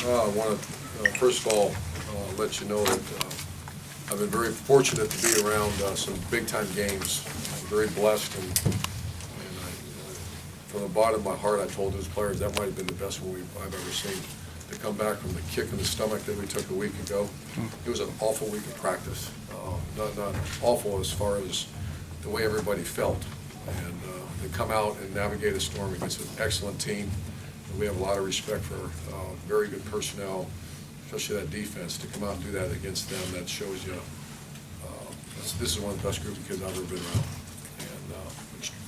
I want to, first of all, let you know that I've been very fortunate to be around some big-time games. I'm very blessed, and from the bottom of my heart, I told those players that might have been the best one I've ever seen. To come back from the kick in the stomach that we took a week ago, it was an awful week of practice. Not awful as far as the way everybody felt, and to come out and navigate a storm against an excellent team. We have a lot of respect for very good personnel, especially that defense. To come out and do that against them, that shows you this is one of the best group of kids I've ever been around,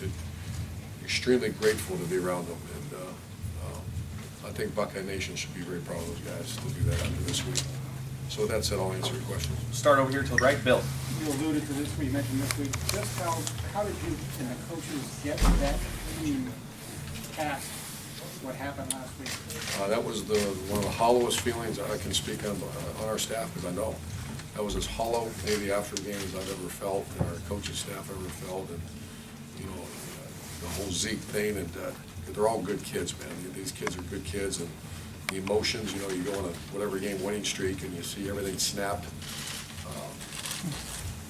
and extremely grateful to be around them. And I think Buckeye Nation should be very proud of those guys to do that after this week. So with that said, I'll answer your question. Start over here to the right, Bill. You alluded to this when you mentioned this week. Just how did you and the coaches get that team past what happened last week? That was one of the hollowest feelings I can speak on our staff, because I know that was as hollow maybe after a game as I've ever felt, and our coaching staff ever felt. And the whole Zeke thing, and they're all good kids, man. These kids are good kids, and the emotions. You go on a whatever game winning streak, and you see everything snapped.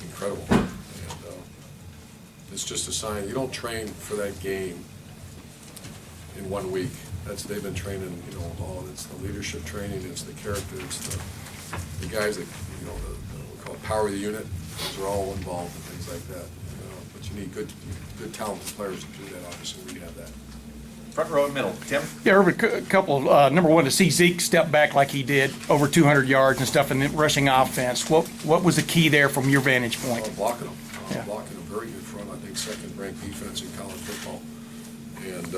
Incredible, and it's just a sign. You don't train for that game in 1 week. They've been training, it's the leadership training, it's the character, it's the guys that, we call power of the unit. Those are all involved and things like that. But you need good talented players to do that. Obviously, we have that. Front row and middle. Tim? Yeah, Urban, a couple. Number one, to see Zeke step back like he did, over 200 yards and stuff, and then rushing offense. What was the key there from your vantage point? Blocking them. Yeah. Blocking them very good front. I think second-ranked defense in college football. And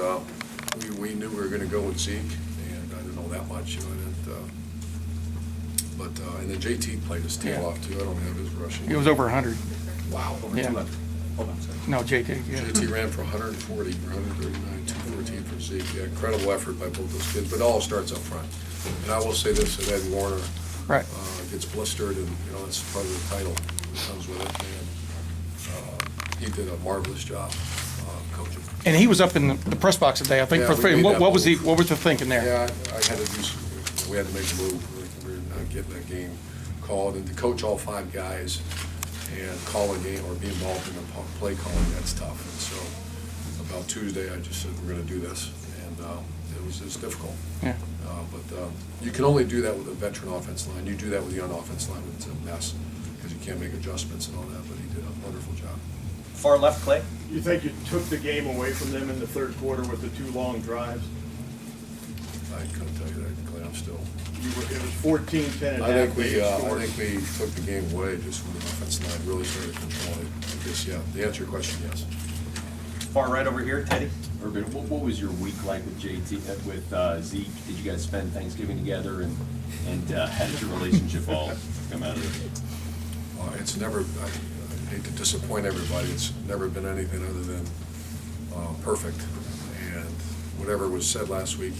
we knew we were going to go with Zeke, and I didn't know that much. And then JT played his tail off too. I don't have his rushing. It was over 100. Wow. Over Yeah. 200. Hold on, sorry. No, JT. Yeah. JT ran for 140, 139, 214 for Zeke. Yeah, incredible effort by both those kids, but it all starts up front. And I will say this, that Ed Warner Right. Gets blistered, and that's part of the title that comes with it. And he did a marvelous job coaching. And he was up in the press box today, I think. Yeah, for we made that what was move. what was the thinking there? Yeah, I had to do. We had to make a move. We were not getting that game called, and to coach all 5 guys and call a game or be involved in the play calling, that's tough. And so about Tuesday, I just said we're going to do this, and it's difficult. Yeah. But you can only do that with a veteran offense line. You do that with the young offense line, it's a mess because you can't make adjustments and all that. But he did a wonderful job. Far left, Clay. You think you took the game away from them in the third quarter with the 2 long drives? I couldn't tell you that, Clay. I'm still. It was 14-10 and a I half. think we took the game away just when the offensive line really started controlling it. I guess, yeah. To answer your question, yes. Far right over here, Teddy. Urban, what was your week like with JT, with Zeke? Did you guys spend Thanksgiving together, and how did your relationship all come out of it? It's never, I hate to disappoint everybody, it's never been anything other than perfect. And whatever was said last week,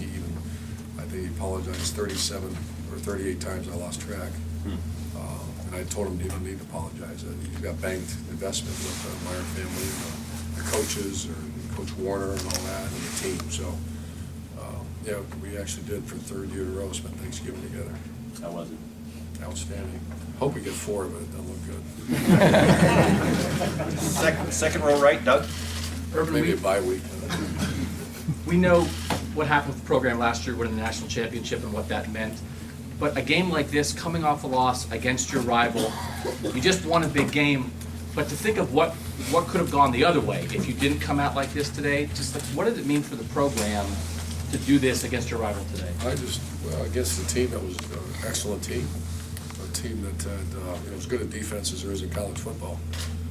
I think he apologized 37 or 38 times. I lost track. And I told him, you don't need to apologize. You've got banked investment with the Meyer family and the coaches, or Coach Warner and all that, and the team. So, yeah, we actually did for the 3rd year in a row spend Thanksgiving together. How was it? Outstanding. Hope we get 4, but it doesn't look good. Second row right, Doug. Urban, Maybe a bye week. we know what happened with the program last year, winning the national championship, and what that meant. But a game like this, coming off a loss against your rival, you just won a big game. But to think of what could have gone the other way if you didn't come out like this today, just like what did it mean for the program to do this against your rival today? Against the team that was an excellent team, a team that had, as good a defense as there is in college football.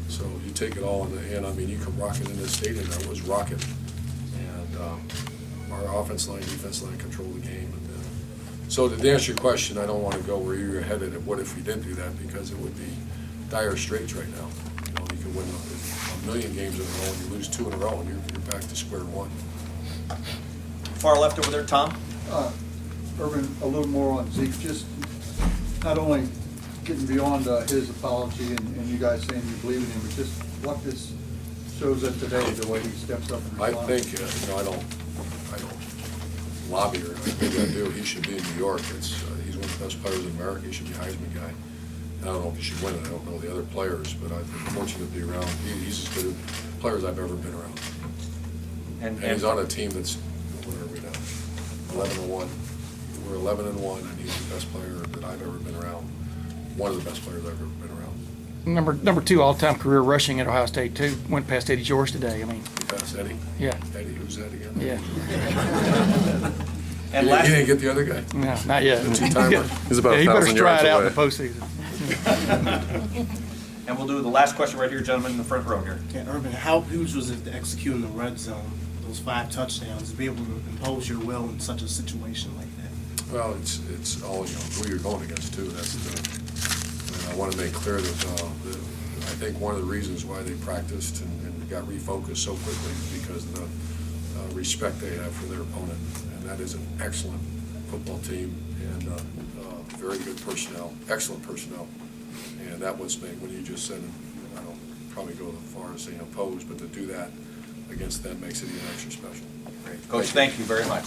So you take it all in the hand. I mean, you come rocking in this stadium, that was rocking. And our offense line, defense line controlled the game. And, so to answer your question, I don't want to go where you're headed at what if we didn't do that, because it would be dire straits right now. You can win a million games in a row, and you lose 2 in a row, and you're back to square one. Far left over there, Tom. Urban, a little more on Zeke, just not only getting beyond his apology and you guys saying you believe in him, but just what this shows us today, the way he steps up and I responds. think, I don't lobbyer, maybe I do, he should be in New York. He's one of the best players in America, he should be a Heisman guy. I don't know if he should win it, I don't know the other players, but I've been fortunate to be around, he's as good a player as I've ever been around. And he's on a team that's, what are we now, 11-1. We're 11-1, and he's the best player that I've ever been around, one of the best players I've ever been around. Number 2 all-time career rushing at Ohio State too. Went past Eddie George today. I mean, That's Eddie. yeah, Eddie, who's that again? yeah. And He last, didn't get the other guy? No, not yet. The two-timer? He's about Yeah, he better 1,000 stride yards out in away. the postseason. and we'll do the last question right here, gentlemen, in the front row here. Yeah, Urban, how huge was it to execute in the red zone, those 5 touchdowns, to be able to impose your will in such a situation like that? Well, it's all, who you're going against too. That's and I want to make clear that I think one of the reasons why they practiced and got refocused so quickly is because of the respect they have for their opponent. And that is an excellent football team and very good personnel, excellent personnel. And that was made, when you just said, I don't probably go as far as saying opposed, but to do that against them makes it even extra special. Coach, thank you very much.